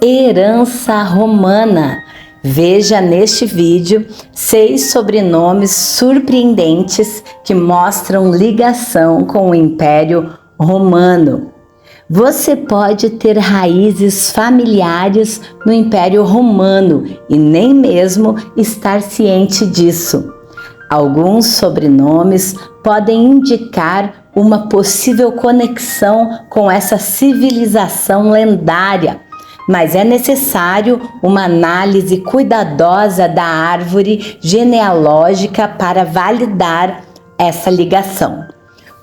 herança romana. Veja neste vídeo 6 sobrenomes surpreendentes que mostram ligação com o Império Romano. Você pode ter raízes familiares no Império Romano e nem mesmo estar ciente disso. Alguns sobrenomes podem indicar uma possível conexão com essa civilização lendária, mas é necessário uma análise cuidadosa da árvore genealógica para validar essa ligação.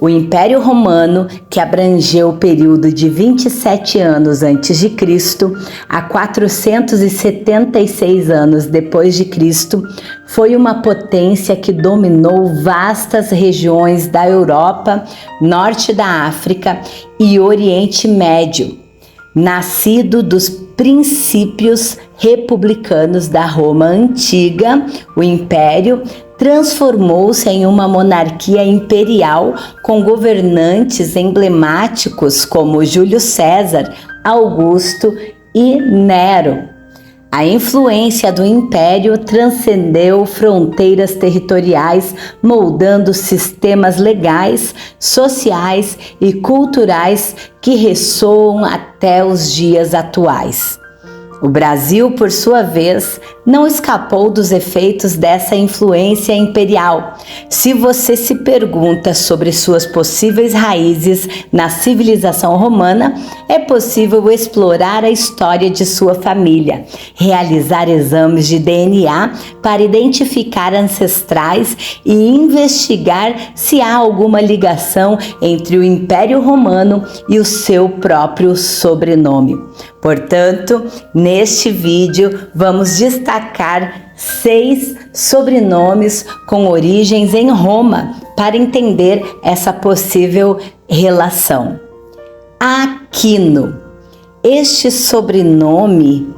O Império Romano, que abrangeu o período de 27 anos antes de Cristo a 476 anos depois de Cristo, foi uma potência que dominou vastas regiões da Europa, norte da África e Oriente Médio. Nascido dos princípios republicanos da Roma antiga, o Império transformou-se em uma monarquia imperial com governantes emblemáticos como Júlio César, Augusto e Nero. A influência do Império transcendeu fronteiras territoriais, moldando sistemas legais, sociais e culturais que ressoam até os dias atuais. O Brasil, por sua vez, não escapou dos efeitos dessa influência imperial. Se você se pergunta sobre suas possíveis raízes na civilização romana, é possível explorar a história de sua família, realizar exames de DNA para identificar ancestrais e investigar se há alguma ligação entre o Império Romano e o seu próprio sobrenome. Portanto, neste vídeo vamos destacar 6 sobrenomes com origens em Roma para entender essa possível relação. Aquino. Este sobrenome,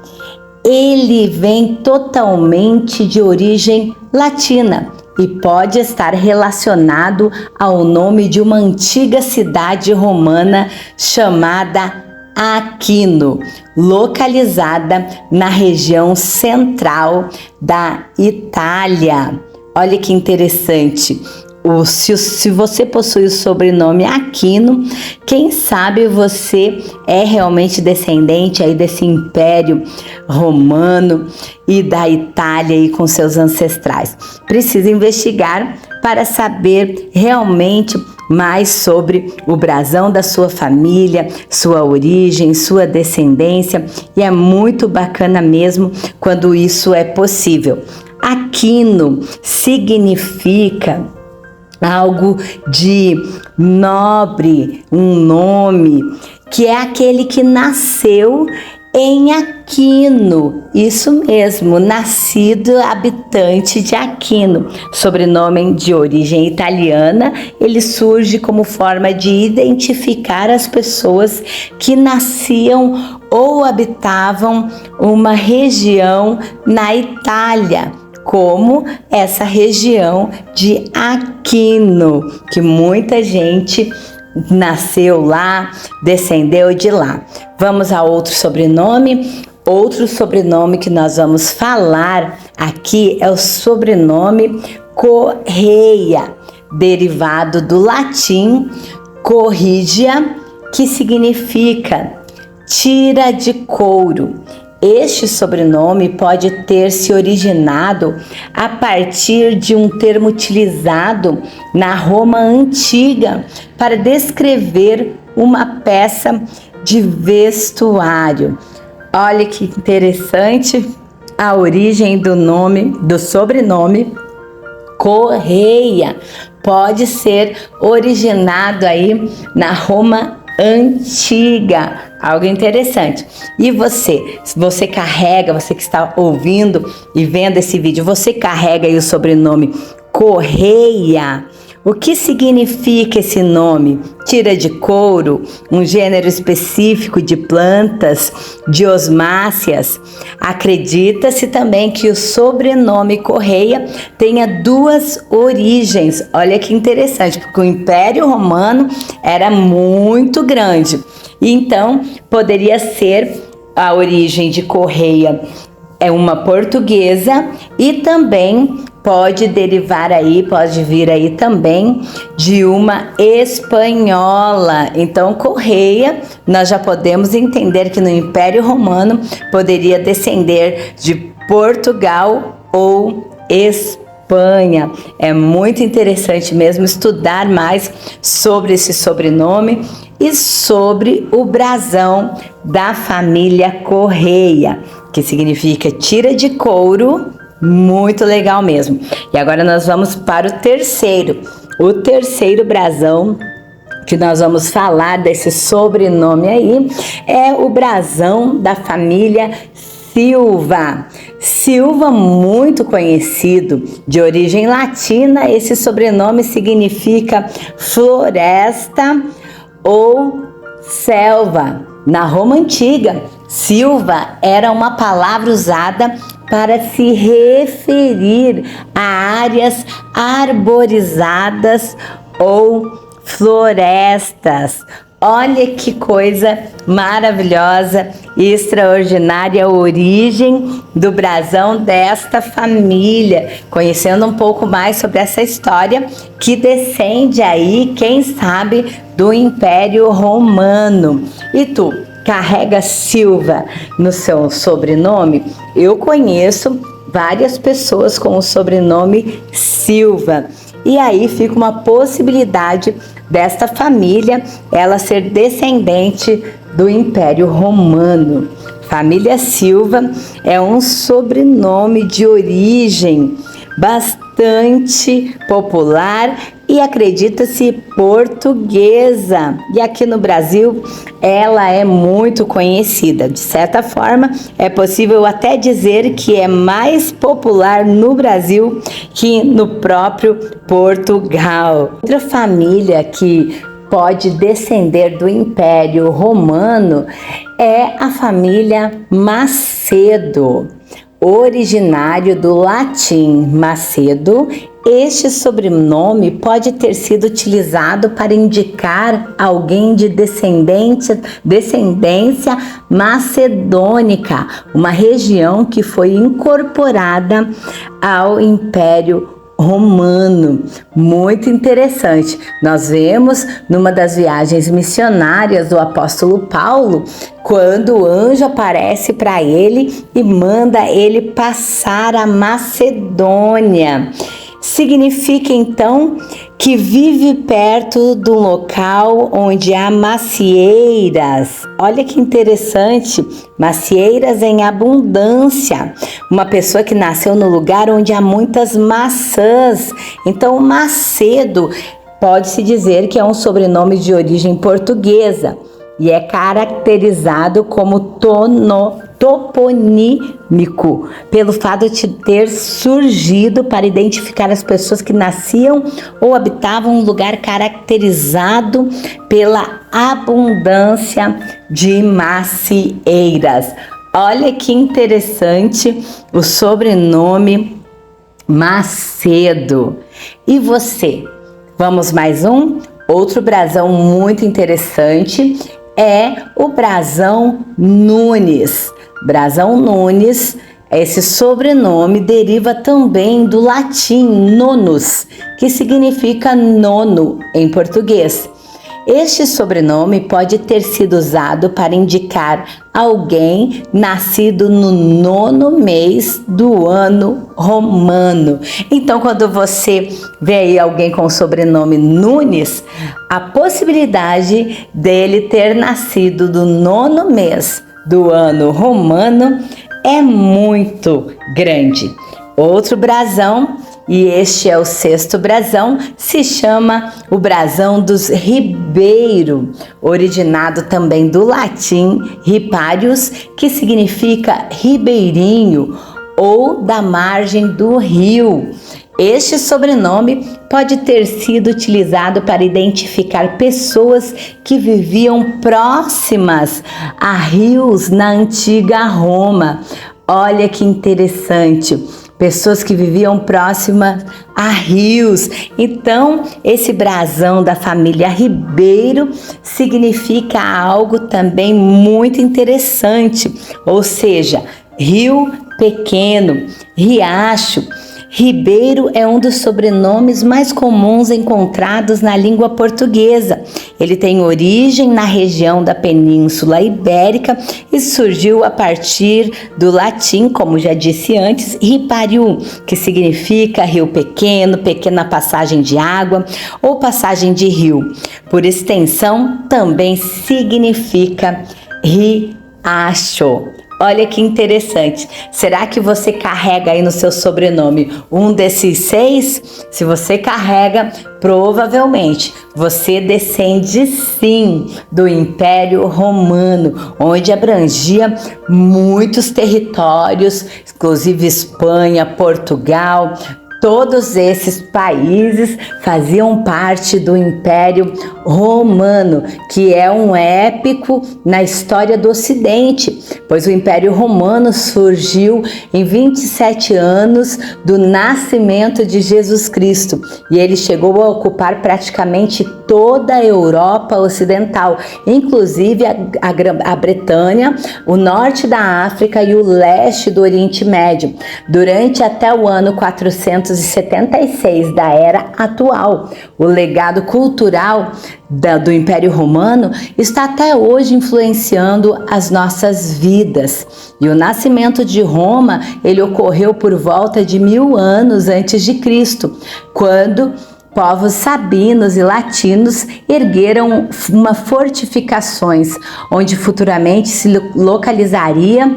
ele vem totalmente de origem latina e pode estar relacionado ao nome de uma antiga cidade romana chamada Aquino, localizada na região central da Itália. Olha que interessante. Se você possui o sobrenome Aquino, quem sabe você é realmente descendente aí desse Império Romano e da Itália aí com seus ancestrais. Precisa investigar para saber realmente mais sobre o brasão da sua família, sua origem, sua descendência, e é muito bacana mesmo quando isso é possível. Aquino significa algo de nobre, um nome que é aquele que nasceu em Aquino, isso mesmo, nascido habitante de Aquino, sobrenome de origem italiana. Ele surge como forma de identificar as pessoas que nasciam ou habitavam uma região na Itália, como essa região de Aquino, que muita gente nasceu lá, descendeu de lá. Vamos a outro sobrenome. Outro sobrenome que nós vamos falar aqui é o sobrenome Correia, derivado do latim corrigia, que significa tira de couro. Este sobrenome pode ter se originado a partir de um termo utilizado na Roma antiga para descrever uma peça de vestuário. Olha que interessante a origem do sobrenome Correia. Pode ser originado aí na Roma antiga, algo interessante. E você carrega, você que está ouvindo e vendo esse vídeo, você carrega aí o sobrenome Correia? O que significa esse nome? Tira de couro, um gênero específico de plantas, de osmáceas. Acredita-se também que o sobrenome Correia tenha 2 origens. Olha que interessante, porque o Império Romano era muito grande. Então, poderia ser a origem de Correia é uma portuguesa e também pode derivar aí, pode vir aí também de uma espanhola. Então, Correia, nós já podemos entender que no Império Romano poderia descender de Portugal ou Espanha. É muito interessante mesmo estudar mais sobre esse sobrenome e sobre o brasão da família Correia, que significa tira de couro. Muito legal mesmo. E agora nós vamos para o terceiro brasão que nós vamos falar desse sobrenome aí, é o brasão da família Silva. Silva, muito conhecido, de origem latina, esse sobrenome significa floresta ou selva. Na Roma Antiga, Silva era uma palavra usada para se referir a áreas arborizadas ou florestas. Olha que coisa maravilhosa e extraordinária a origem do brasão desta família. Conhecendo um pouco mais sobre essa história que descende aí, quem sabe, do Império Romano. E tu, carrega Silva no seu sobrenome? Eu conheço várias pessoas com o sobrenome Silva. E aí fica uma possibilidade desta família ela ser descendente do Império Romano. Família Silva é um sobrenome de origem bastante popular e acredita-se portuguesa. E aqui no Brasil ela é muito conhecida. De certa forma, é possível até dizer que é mais popular no Brasil que no próprio Portugal. Outra família que pode descender do Império Romano é a família Macedo, originário do latim Macedo. Este sobrenome pode ter sido utilizado para indicar alguém de descendência macedônica, uma região que foi incorporada ao Império Romano. Muito interessante. Nós vemos numa das viagens missionárias do apóstolo Paulo, quando o anjo aparece para ele e manda ele passar a Macedônia. Significa então que vive perto do local onde há macieiras. Olha que interessante, macieiras em abundância. Uma pessoa que nasceu no lugar onde há muitas maçãs. Então, Macedo pode-se dizer que é um sobrenome de origem portuguesa e é caracterizado como toponímico, pelo fato de ter surgido para identificar as pessoas que nasciam ou habitavam um lugar caracterizado pela abundância de macieiras. Olha que interessante o sobrenome Macedo. E você? Vamos mais um? Outro brasão muito interessante é o brasão Nunes. Brasão Nunes, esse sobrenome deriva também do latim nonus, que significa nono em português. Este sobrenome pode ter sido usado para indicar alguém nascido no 9º mês do ano romano. Então, quando você vê aí alguém com o sobrenome Nunes, a possibilidade dele ter nascido do 9º mês do ano romano é muito grande. Outro brasão, e este é o 6º brasão, se chama o brasão dos Ribeiro, originado também do latim riparius, que significa ribeirinho ou da margem do rio. Este sobrenome pode ter sido utilizado para identificar pessoas que viviam próximas a rios na antiga Roma. Olha que interessante. pessoas que viviam próximas a rios. Então, esse brasão da família Ribeiro significa algo também muito interessante, ou seja, rio pequeno, riacho. Ribeiro é um dos sobrenomes mais comuns encontrados na língua portuguesa. Ele tem origem na região da Península Ibérica e surgiu a partir do latim, como já disse antes, riparium, que significa rio pequeno, pequena passagem de água ou passagem de rio. Por extensão, também significa riacho. Olha que interessante. Será que você carrega aí no seu sobrenome um desses 6? Se você carrega, provavelmente você descende sim do Império Romano, onde abrangia muitos territórios, inclusive Espanha, Portugal. Todos esses países faziam parte do Império Romano, que é um épico na história do Ocidente, pois o Império Romano surgiu em 27 anos do nascimento de Jesus Cristo e ele chegou a ocupar praticamente toda a Europa Ocidental, inclusive a Bretanha, o norte da África e o leste do Oriente Médio, durante até o ano 476 da era atual. O legado cultural do Império Romano está até hoje influenciando as nossas vidas. E o nascimento de Roma, ele ocorreu por volta de 1000 anos antes de Cristo, quando povos sabinos e latinos ergueram fortificações, onde futuramente se localizaria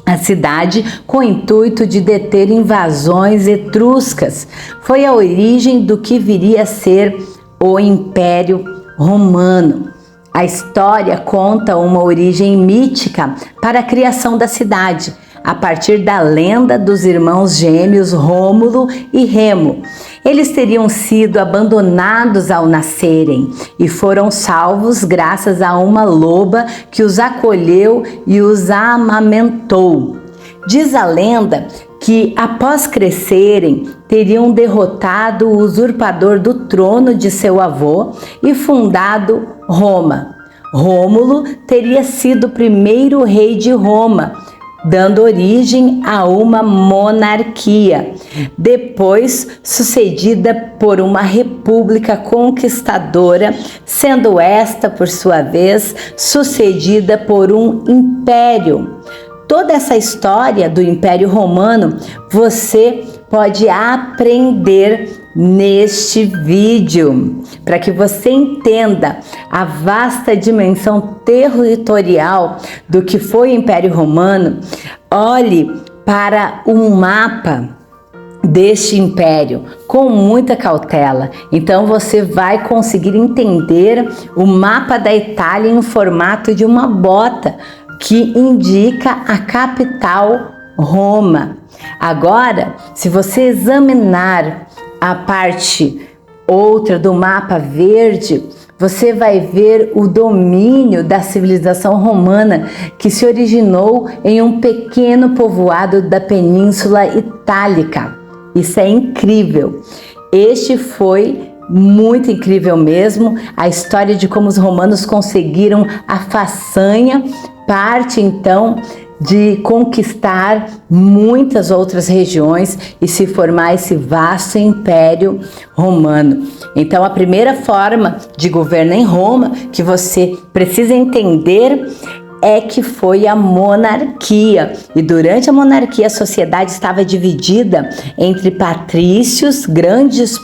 a cidade com o intuito de deter invasões etruscas. Foi a origem do que viria a ser o Império Romano. A história conta uma origem mítica para a criação da cidade, a partir da lenda dos irmãos gêmeos Rômulo e Remo. Eles teriam sido abandonados ao nascerem e foram salvos graças a uma loba que os acolheu e os amamentou. Diz a lenda que, após crescerem, teriam derrotado o usurpador do trono de seu avô e fundado Roma. Rômulo teria sido o primeiro rei de Roma, dando origem a uma monarquia, depois sucedida por uma república conquistadora, sendo esta, por sua vez, sucedida por um império. Toda essa história do Império Romano você pode aprender neste vídeo, para que você entenda a vasta dimensão territorial do que foi o Império Romano. Olhe para um mapa deste império com muita cautela. Então você vai conseguir entender o mapa da Itália em formato de uma bota, que indica a capital, Roma. Agora, se você examinar a parte outra do mapa verde, você vai ver o domínio da civilização romana, que se originou em um pequeno povoado da Península Itálica. Isso é incrível. Este foi muito incrível mesmo, a história de como os romanos conseguiram a façanha, parte então de conquistar muitas outras regiões e se formar esse vasto Império Romano. Então, a primeira forma de governo em Roma que você precisa entender é que foi a monarquia. E durante a monarquia, a sociedade estava dividida entre patrícios, grandes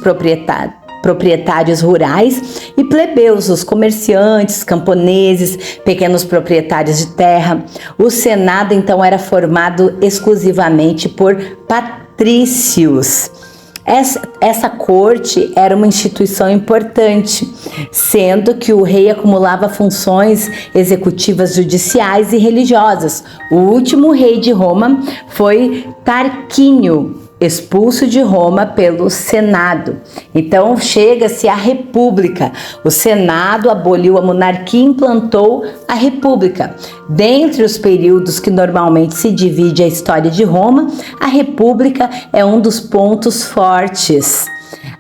proprietários rurais, e plebeus, os comerciantes, camponeses, pequenos proprietários de terra. O Senado, então, era formado exclusivamente por patrícios. Essa corte era uma instituição importante, sendo que o rei acumulava funções executivas, judiciais e religiosas. O último rei de Roma foi Tarquínio. expulso de Roma pelo Senado. Então chega-se à República. O Senado aboliu a monarquia e implantou a República. Dentre os períodos que normalmente se divide a história de Roma, a República é um dos pontos fortes.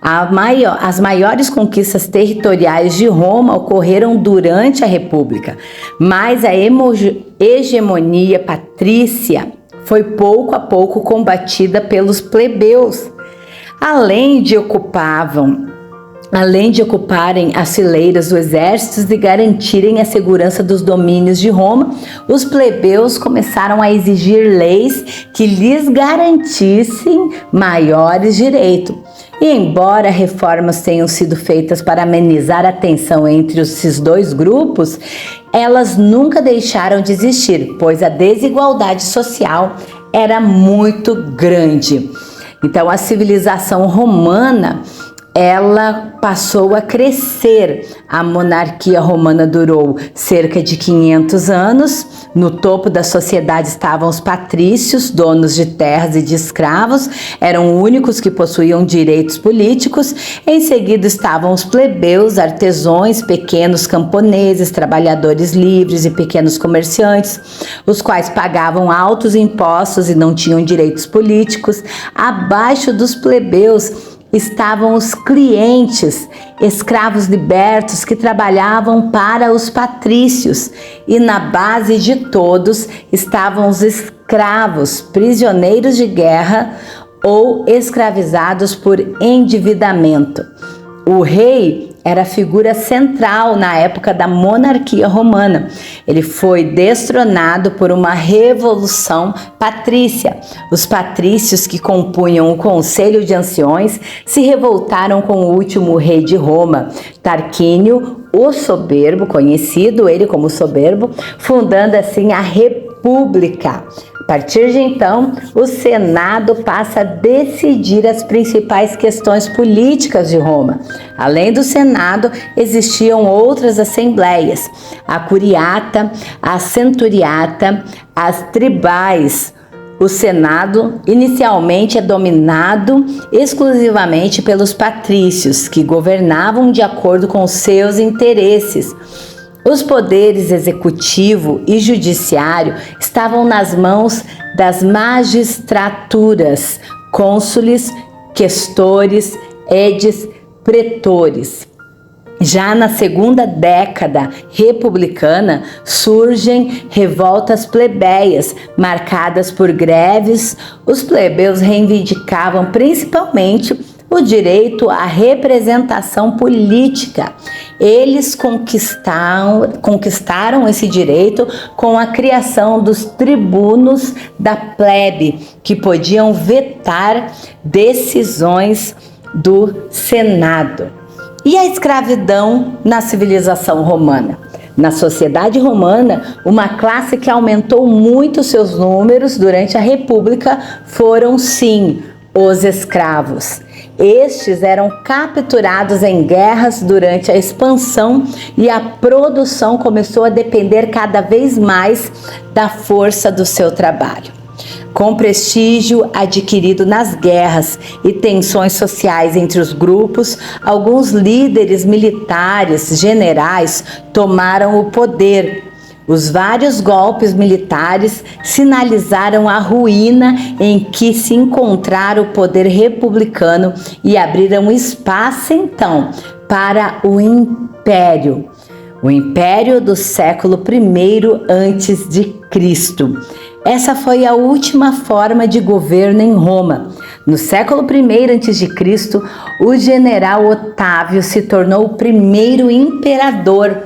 As maiores conquistas territoriais de Roma ocorreram durante a República, mas a hegemonia patrícia foi pouco a pouco combatida pelos plebeus. Além de ocuparem as fileiras do exército e garantirem a segurança dos domínios de Roma, os plebeus começaram a exigir leis que lhes garantissem maiores direitos. E embora reformas tenham sido feitas para amenizar a tensão entre esses dois grupos, elas nunca deixaram de existir, pois a desigualdade social era muito grande. Então, a civilização romana, ela passou a crescer. A monarquia romana durou cerca de 500 anos. No topo da sociedade estavam os patrícios, donos de terras e de escravos, eram únicos que possuíam direitos políticos. Em seguida estavam os plebeus, artesãos, pequenos camponeses, trabalhadores livres e pequenos comerciantes, os quais pagavam altos impostos e não tinham direitos políticos. Abaixo dos plebeus estavam os clientes, escravos libertos que trabalhavam para os patrícios, e na base de todos estavam os escravos, prisioneiros de guerra ou escravizados por endividamento. O rei era a figura central na época da monarquia romana. Ele foi destronado por uma revolução patrícia. Os patrícios que compunham o Conselho de Anciões se revoltaram com o último rei de Roma, Tarquínio, o Soberbo, conhecido ele como Soberbo, fundando assim a República. A partir de então, o Senado passa a decidir as principais questões políticas de Roma. Além do Senado, existiam outras assembleias, a Curiata, a Centuriata, as tribais. O Senado inicialmente é dominado exclusivamente pelos patrícios, que governavam de acordo com seus interesses. Os poderes executivo e judiciário estavam nas mãos das magistraturas, cônsules, questores, edes, pretores. Já na segunda década republicana, surgem revoltas plebeias, marcadas por greves. Os plebeus reivindicavam principalmente o direito à representação política. Eles conquistaram esse direito com a criação dos tribunos da plebe, que podiam vetar decisões do Senado. E a escravidão na civilização romana? Na sociedade romana, uma classe que aumentou muito seus números durante a República foram, sim, os escravos. Estes eram capturados em guerras durante a expansão e a produção começou a depender cada vez mais da força do seu trabalho. Com prestígio adquirido nas guerras e tensões sociais entre os grupos, alguns líderes militares, generais, tomaram o poder. Os vários golpes militares sinalizaram a ruína em que se encontrara o poder republicano e abriram espaço, então, para o Império. O Império do século I a.C. Essa foi a última forma de governo em Roma. No século I a.C., o general Otávio se tornou o primeiro imperador.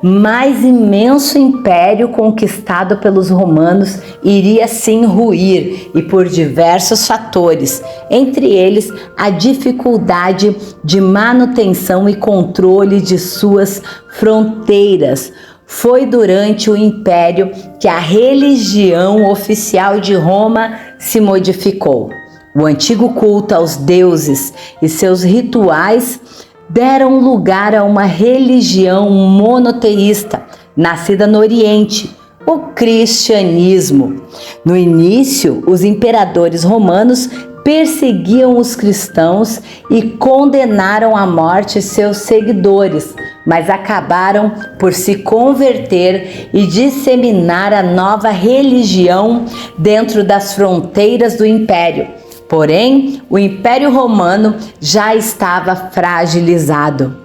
Mais imenso império conquistado pelos romanos iria sim ruir, e por diversos fatores, entre eles a dificuldade de manutenção e controle de suas fronteiras. Foi durante o Império que a religião oficial de Roma se modificou. O antigo culto aos deuses e seus rituais deram lugar a uma religião monoteísta, nascida no Oriente, o cristianismo. No início, os imperadores romanos perseguiam os cristãos e condenaram à morte seus seguidores, mas acabaram por se converter e disseminar a nova religião dentro das fronteiras do Império. Porém, o Império Romano já estava fragilizado.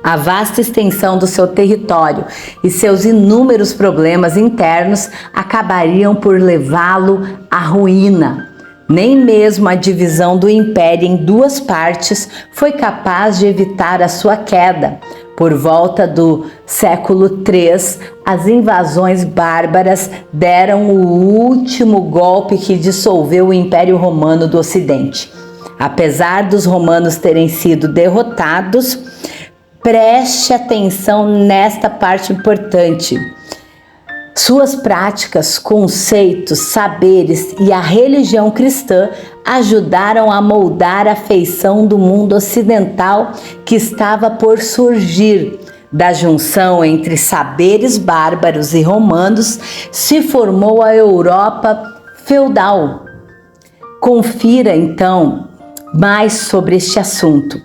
A vasta extensão do seu território e seus inúmeros problemas internos acabariam por levá-lo à ruína. Nem mesmo a divisão do império em duas partes foi capaz de evitar a sua queda. Por volta do século III, as invasões bárbaras deram o último golpe que dissolveu o Império Romano do Ocidente. Apesar dos romanos terem sido derrotados, preste atenção nesta parte importante. Suas práticas, conceitos, saberes e a religião cristã ajudaram a moldar a feição do mundo ocidental que estava por surgir. Da junção entre saberes bárbaros e romanos se formou a Europa feudal. Confira então mais sobre este assunto.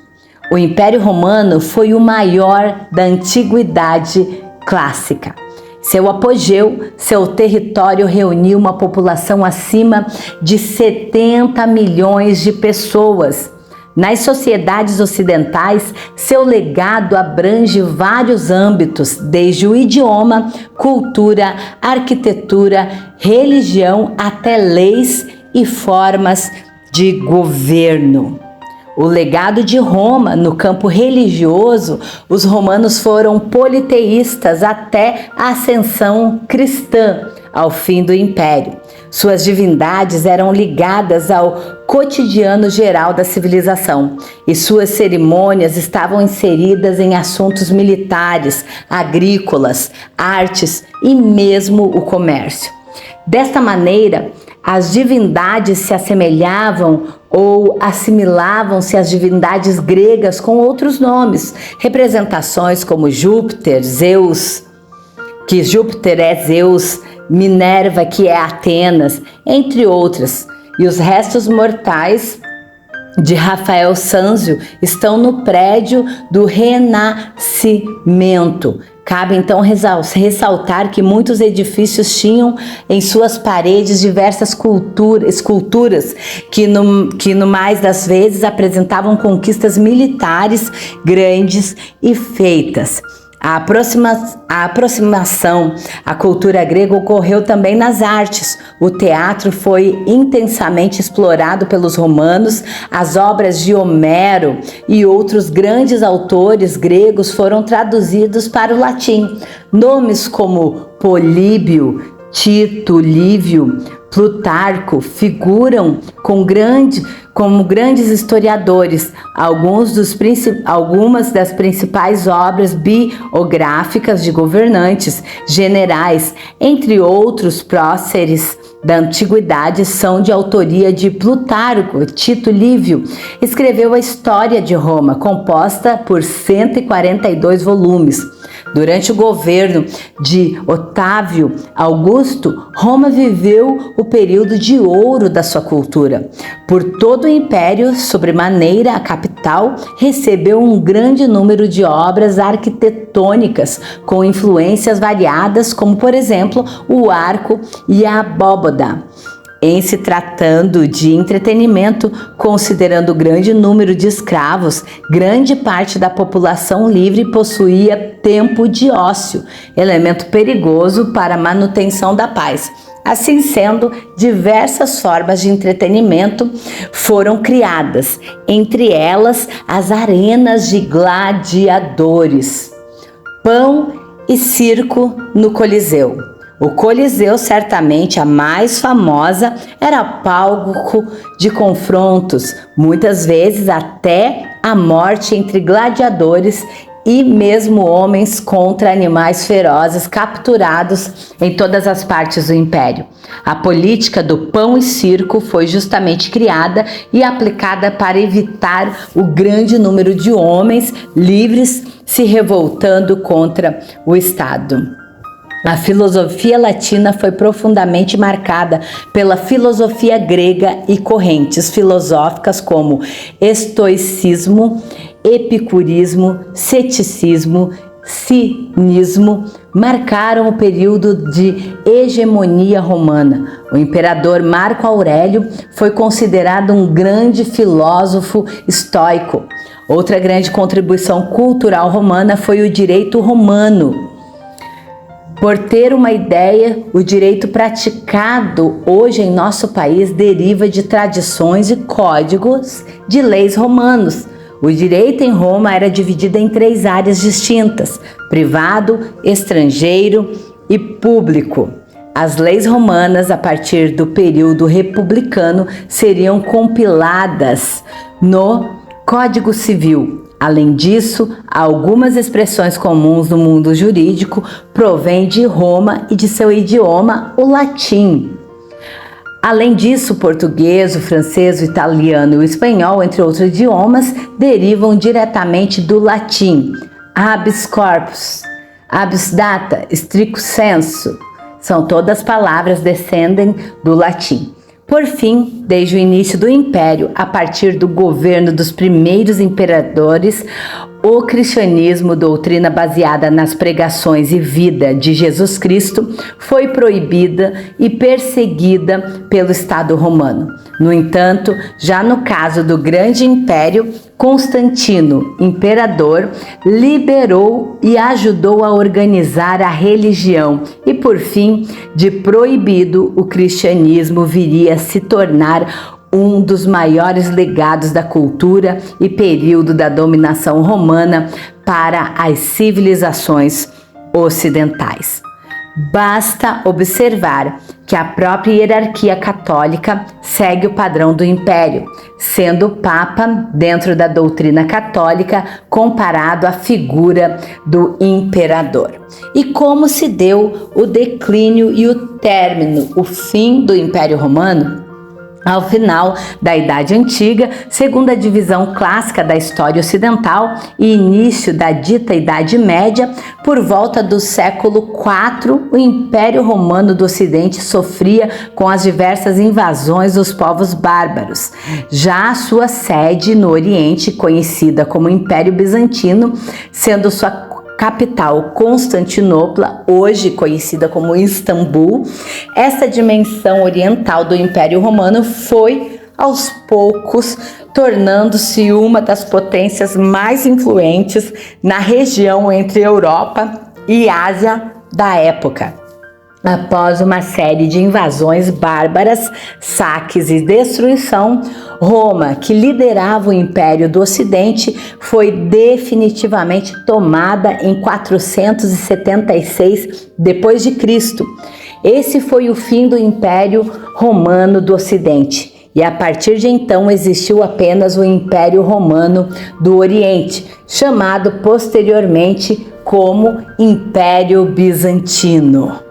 O Império Romano foi o maior da antiguidade clássica. Seu apogeu, seu território reuniu uma população acima de 70 milhões de pessoas. Nas sociedades ocidentais, seu legado abrange vários âmbitos, desde o idioma, cultura, arquitetura, religião, até leis e formas de governo. O legado de Roma no campo religioso, os romanos foram politeístas até a ascensão cristã ao fim do império. Suas divindades eram ligadas ao cotidiano geral da civilização e suas cerimônias estavam inseridas em assuntos militares, agrícolas, artes e mesmo o comércio. Desta maneira, as divindades se assemelhavam ou assimilavam-se às divindades gregas com outros nomes, representações como Júpiter, Zeus, que Júpiter é Zeus, Minerva, que é Atenas, entre outras. E os restos mortais de Rafael Sanzio estão no prédio do Renascimento. Cabe então ressaltar que muitos edifícios tinham em suas paredes diversas esculturas que no mais das vezes apresentavam conquistas militares grandes e feitas. A aproximação à cultura grega ocorreu também nas artes. O teatro foi intensamente explorado pelos romanos, as obras de Homero e outros grandes autores gregos foram traduzidos para o latim. Nomes como Políbio, Tito, Lívio, Plutarco figuram como grandes historiadores. Algumas das principais obras biográficas de governantes, generais, entre outros próceres da antiguidade, são de autoria de Plutarco. Tito Livio escreveu a História de Roma, composta por 142 volumes. Durante o governo de Otávio Augusto, Roma viveu o período de ouro da sua cultura. Por todo o império, sobremaneira, a capital recebeu um grande número de obras arquitetônicas com influências variadas, como, por exemplo, o arco e a abóbada. Em se tratando de entretenimento, considerando o grande número de escravos, grande parte da população livre possuía tempo de ócio, elemento perigoso para a manutenção da paz. Assim sendo, diversas formas de entretenimento foram criadas, entre elas as arenas de gladiadores, pão e circo no Coliseu. O Coliseu, certamente a mais famosa, era palco de confrontos, muitas vezes até a morte entre gladiadores e mesmo homens contra animais ferozes capturados em todas as partes do império. A política do pão e circo foi justamente criada e aplicada para evitar o grande número de homens livres se revoltando contra o Estado. A filosofia latina foi profundamente marcada pela filosofia grega e correntes filosóficas como estoicismo, epicurismo, ceticismo, cinismo marcaram o período de hegemonia romana. O imperador Marco Aurélio foi considerado um grande filósofo estoico. Outra grande contribuição cultural romana foi o direito romano. Por ter uma ideia, o direito praticado hoje em nosso país deriva de tradições e códigos de leis romanos. O direito em Roma era dividido em 3 áreas distintas: privado, estrangeiro e público. As leis romanas, a partir do período republicano, seriam compiladas no Código Civil. Além disso, algumas expressões comuns no mundo jurídico provêm de Roma e de seu idioma, o latim. Além disso, o português, o francês, o italiano e o espanhol, entre outros idiomas, derivam diretamente do latim. Habeas corpus, habeas data, stricto sensu, são todas palavras descendem do latim. Por fim, desde o início do Império, a partir do governo dos primeiros imperadores, o cristianismo, doutrina baseada nas pregações e vida de Jesus Cristo, foi proibida e perseguida pelo Estado romano. No entanto, já no caso do Grande Império, Constantino, imperador, liberou e ajudou a organizar a religião e, por fim, de proibido, o cristianismo viria a se tornar um dos maiores legados da cultura e período da dominação romana para as civilizações ocidentais. Basta observar que a própria hierarquia católica segue o padrão do Império, sendo o Papa, dentro da doutrina católica, comparado à figura do imperador. E como se deu o declínio e o término, o fim do Império Romano? Ao final da Idade Antiga, segundo a divisão clássica da história ocidental e início da dita Idade Média, por volta do século IV, o Império Romano do Ocidente sofria com as diversas invasões dos povos bárbaros. Já a sua sede no Oriente, conhecida como Império Bizantino, sendo sua capital Constantinopla, hoje conhecida como Istambul, essa dimensão oriental do Império Romano foi, aos poucos, tornando-se uma das potências mais influentes na região entre Europa e Ásia da época. Após uma série de invasões bárbaras, saques e destruição, Roma, que liderava o Império do Ocidente, foi definitivamente tomada em 476 d.C. Esse foi o fim do Império Romano do Ocidente. E a partir de então existiu apenas o Império Romano do Oriente, chamado posteriormente como Império Bizantino.